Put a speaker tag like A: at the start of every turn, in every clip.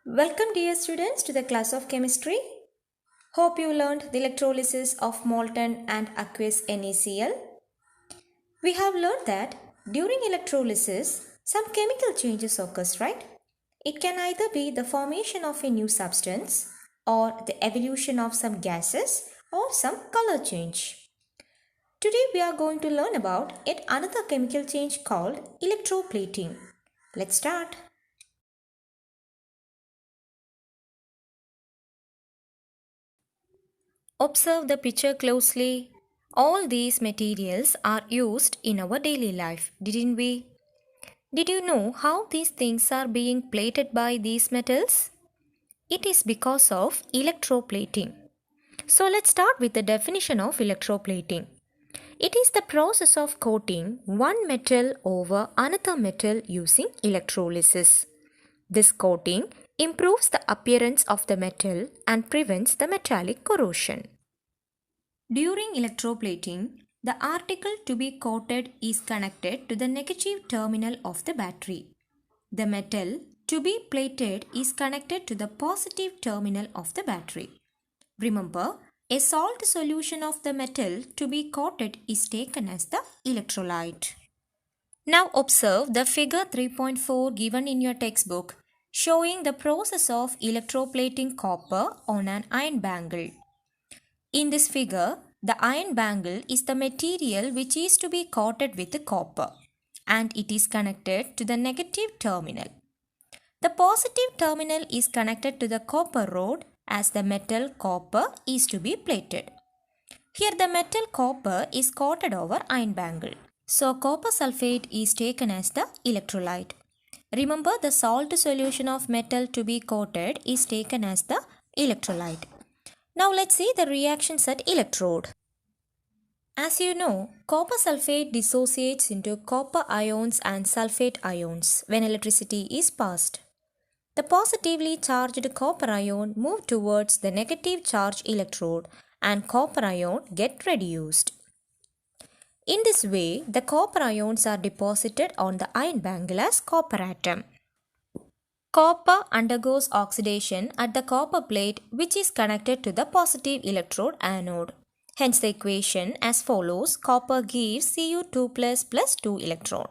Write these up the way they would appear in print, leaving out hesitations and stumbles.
A: Welcome dear students to the class of chemistry. Hope you learned the electrolysis of molten and aqueous NaCl. We have learned that during electrolysis, some chemical changes occurs, right? It can either be the formation of a new substance or the evolution of some gases or some color change. Today we are going to learn about yet another chemical change called electroplating. Let's start. Observe the picture closely. All these materials are used in our daily life, didn't we? Did you know how these things are being plated by these metals? It is because of electroplating. So let's start with the definition of electroplating. It is the process of coating one metal over another metal using electrolysis. This coating improves the appearance of the metal and prevents the metallic corrosion. During electroplating, the article to be coated is connected to the negative terminal of the battery. The metal to be plated is connected to the positive terminal of the battery. Remember, a salt solution of the metal to be coated is taken as the electrolyte. Now observe the figure 3.4 given in your textbook showing the process of electroplating copper on an iron bangle. In this figure, the iron bangle is the material which is to be coated with the copper and it is connected to the negative terminal. The positive terminal is connected to the copper rod as the metal copper is to be plated. Here the metal copper is coated over iron bangle. So copper sulfate is taken as the electrolyte. Remember the salt solution of metal to be coated is taken as the electrolyte. Now let's see the reactions at electrode. As you know, copper sulfate dissociates into copper ions and sulfate ions when electricity is passed. The positively charged copper ion move towards the negative charge electrode and copper ion get reduced. In this way, the copper ions are deposited on the iron bangle as copper atom. Copper undergoes oxidation at the copper plate which is connected to the positive electrode anode. Hence the equation as follows: copper gives Cu2 plus 2 electron.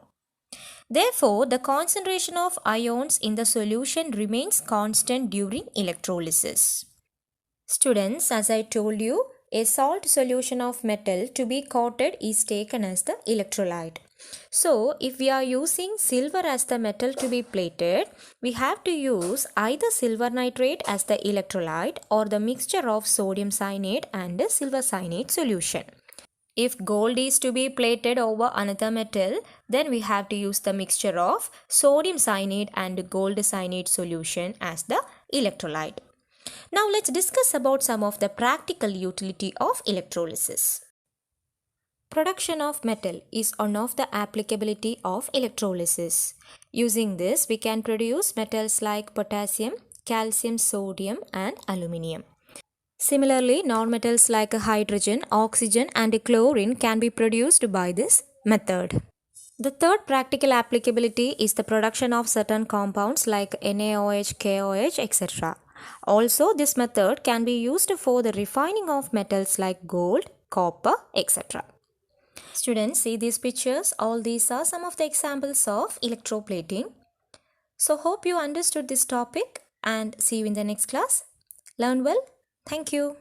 A: Therefore, the concentration of ions in the solution remains constant during electrolysis. Students, as I told you, a salt solution of metal to be coated is taken as the electrolyte. So, if we are using silver as the metal to be plated, we have to use either silver nitrate as the electrolyte or the mixture of sodium cyanide and silver cyanide solution. If gold is to be plated over another metal, then we have to use the mixture of sodium cyanide and gold cyanide solution as the electrolyte. Now let's discuss about some of the practical utility of electrolysis. Production of metal is one of the applicability of electrolysis. Using this, we can produce metals like potassium, calcium, sodium and aluminium. Similarly, nonmetals like hydrogen, oxygen and chlorine can be produced by this method. The third practical applicability is the production of certain compounds like NaOH, KOH, etc. Also, this method can be used for the refining of metals like gold, copper, etc. Students, see these pictures. All these are some of the examples of electroplating. So, hope you understood this topic and see you in the next class. Learn well. Thank you.